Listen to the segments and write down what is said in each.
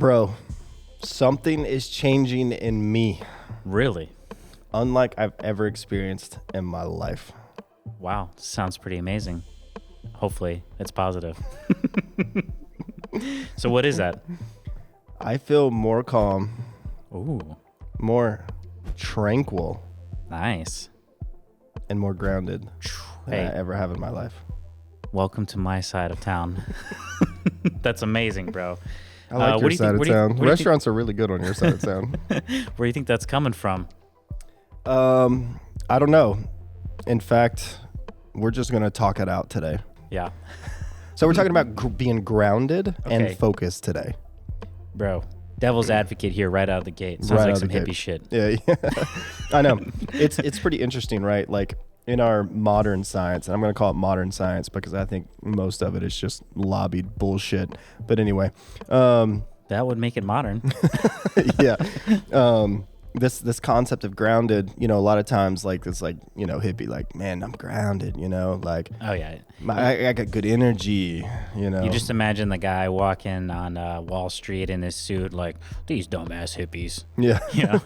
Bro, something is changing in me, Really? unlike I've ever experienced in my life. Wow. Sounds pretty amazing. Hopefully it's positive. So what is that? I feel more calm, Ooh, more tranquil, nice. and more grounded than I Hey, ever have in my life. welcome to my side of town. That's amazing, bro. I like what your do you side think- of what do you- town. what do you think- Restaurants are really good on your side of town. Where do you think that's coming from? I don't know. In fact, we're just going to talk it out today. Yeah, So we're talking about being grounded Okay. and focused today. bro. Devil's advocate here right out of the gate. Sounds Right like out some of the hippie gate. shit. Yeah, I know. It's pretty interesting, right? Like in our modern science, and I'm going to call it modern science because I think most of it is just lobbied bullshit. But anyway, That would make it modern. yeah. This concept of grounded, a lot of times like it's like, hippie, like, man, I'm grounded, like Oh yeah. I got good energy, You just imagine the guy walking on Wall Street in his suit, like these dumbass hippies. Yeah. Yeah.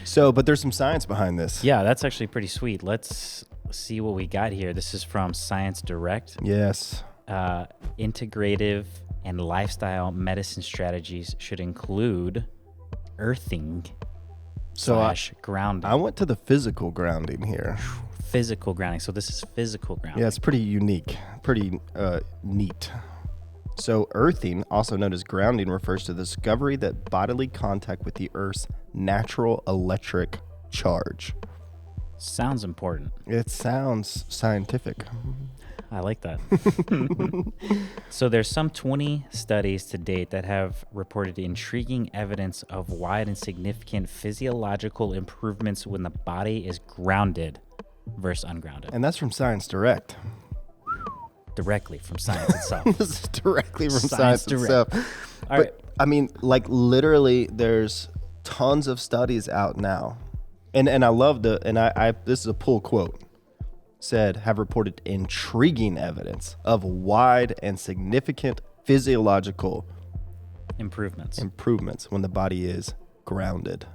So, but there's some science behind this. Yeah, that's actually pretty sweet. Let's see what we got here. This is from Science Direct. Yes. Integrative and lifestyle medicine strategies should include earthing So slash grounding. I went to the physical grounding here. Physical grounding. So this is physical grounding. Yeah, it's pretty unique, pretty neat. So earthing, also known as grounding, refers to the discovery that bodily contact with the Earth's natural electric charge. Sounds important. It sounds scientific. I like that. So there's some 20 studies to date that have reported intriguing evidence of wide and significant physiological improvements when the body is grounded versus ungrounded. And that's from Science Direct. Directly from science itself. This is directly from Science Science Direct. itself. All But right. I mean, like literally there's tons of studies out now. And I love I this is a pull quote. Said have reported intriguing evidence of wide and significant physiological Improvements. improvements when the body is grounded.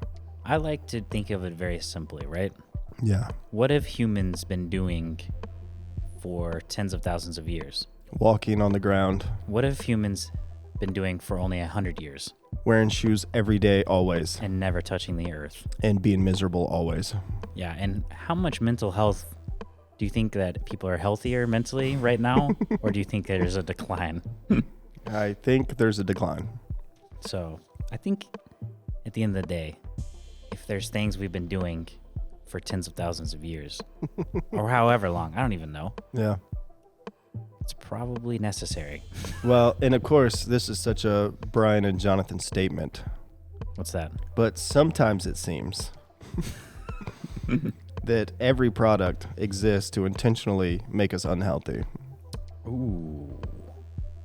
I like to think of it very simply, right? Yeah. What have humans been doing for tens of thousands of years? Walking on the ground, What have humans been doing for only 100 years wearing shoes every day, always, and never touching the earth? and being miserable always. Yeah, and how much mental health do you think that people are healthier mentally right now, or do you think there's a decline? I think there's a decline. So I think at the end of the day, if there's things we've been doing for tens of thousands of years, or however long, I don't even know, Yeah. it's probably necessary. Well, and of course, this is such a Brian and Jonathan statement, What's that? but sometimes it seems that every product exists to intentionally make us unhealthy. Ooh,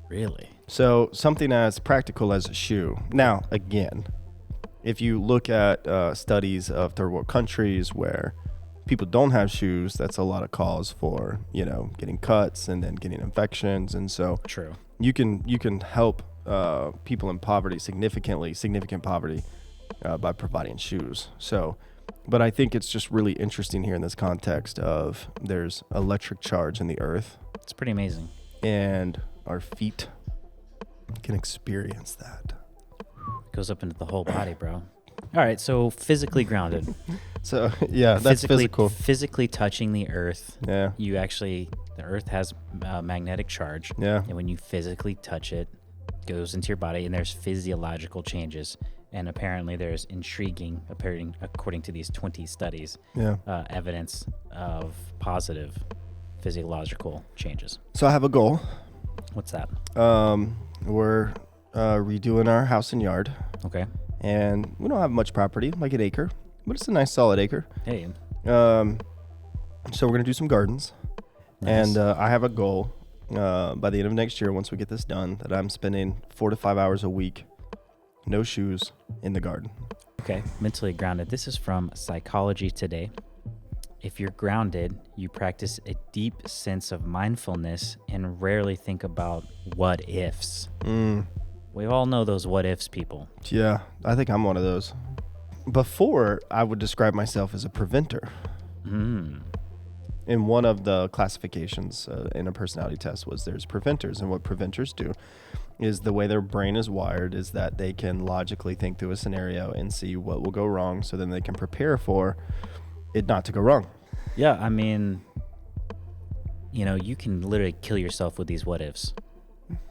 really? So something as practical as a shoe. Now, again, if you look at studies of third world countries where people don't have shoes, that's a lot of cause for, getting cuts and then getting infections. And so True. you can help people in poverty, significant poverty, by providing shoes. So, but I think it's just really interesting here in this context of there's electric charge in the earth It's pretty amazing. and our feet can experience that. It goes up into the whole body, bro. All right, so physically grounded. So yeah, that's physical. Physically touching the earth. Yeah, The earth has a magnetic charge. yeah, And when you physically touch it, it goes into your body and there's physiological changes. And apparently there's according to these 20 studies, yeah. evidence of positive physiological changes. So I have a goal. What's that? We're redoing our house and yard, Okay. and we don't have much property, like an acre, but it's a nice solid acre. Hey, So we're gonna do some gardens, nice. and I have a goal by the end of next year, once we get this done, that I'm spending 4 to 5 hours a week, no shoes, in the garden. Okay, mentally grounded. This is from Psychology Today. If you're grounded, you practice a deep sense of mindfulness and rarely think about what ifs. We all know those what ifs people. Yeah, I think I'm one of those. Before, I would describe myself as a preventer. In one of the classifications in a personality test was there's preventers, and what preventers do is the way their brain is wired is that they can logically think through a scenario and see what will go wrong, so then they can prepare for it not to go wrong. Yeah, I mean, you know, you can literally kill yourself with these what ifs.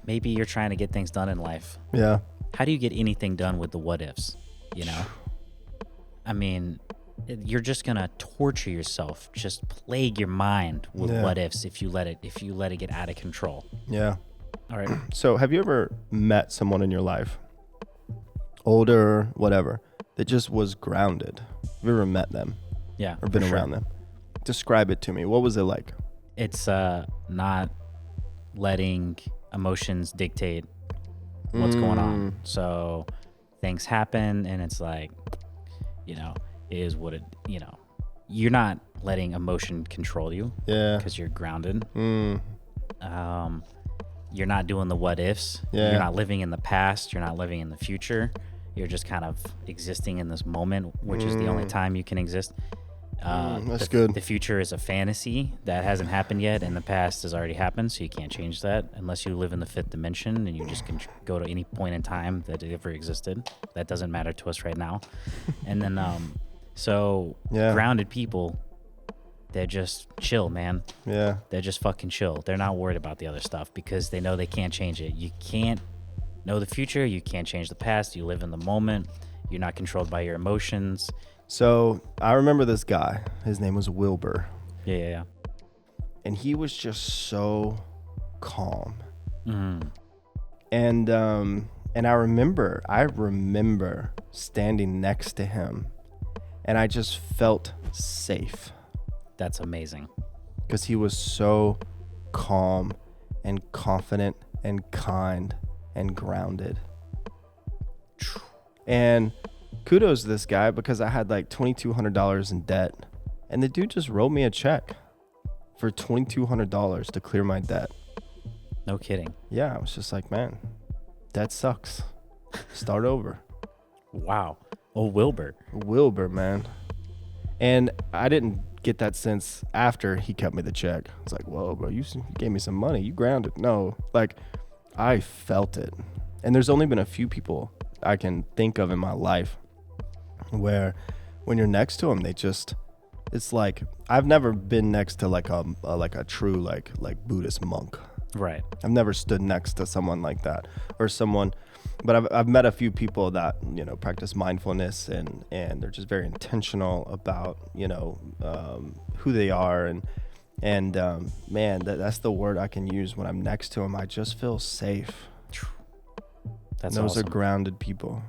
Maybe you're trying to get things done in life. Yeah. How do you get anything done with the what ifs? You know? I mean, you're just gonna torture yourself, just plague your mind with what ifs if you let it get out of control. Yeah. All right. So have you ever met someone in your life, older, whatever, that just was grounded? Have you ever met them? Yeah. Or been around them? Describe it to me. What was it like? It's not letting emotions dictate what's going on. So things happen and it's like, you know, it is what it, you know, you're not letting emotion control you. Yeah. Because you're grounded. You're not doing the what ifs. Yeah. You're not living in the past. You're not living in the future. You're just kind of existing in this moment, which is the only time you can exist. That's good. The future is a fantasy that hasn't happened yet, and the past has already happened, so you can't change that unless you live in the fifth dimension and you just can go to any point in time that it ever existed. That doesn't matter to us right now. And then, grounded people, they're just chill, man. Yeah. They're just fucking chill. They're not worried about the other stuff because they know they can't change it. You can't know the future. You can't change the past. You live in the moment. You're not controlled by your emotions. So I remember this guy. His name was Wilbur. Yeah. And he was just so calm. Mm-hmm. And I remember standing next to him, and I just felt safe. That's amazing. Because he was so calm and confident and kind and grounded. And kudos to this guy, because I had like $2,200 in debt, and the dude just wrote me a check for $2,200 to clear my debt. No kidding. Yeah, I was just like, man, debt sucks. Start over. Wow. Oh, Wilbur, man. And I didn't get that sense after he cut me the check. It's like, whoa, bro, you gave me some money. You grounded. No, like, I felt it. And there's only been a few people I can think of in my life where when you're next to them, it's like, I've never been next to like a true like Buddhist monk. Right. I've never stood next to someone like that, or someone, but I've met a few people that, you know, practice mindfulness and they're just very intentional about, you know, who they are. And man, that's the word I can use when I'm next to them. I just feel safe. That's those awesome. are grounded people.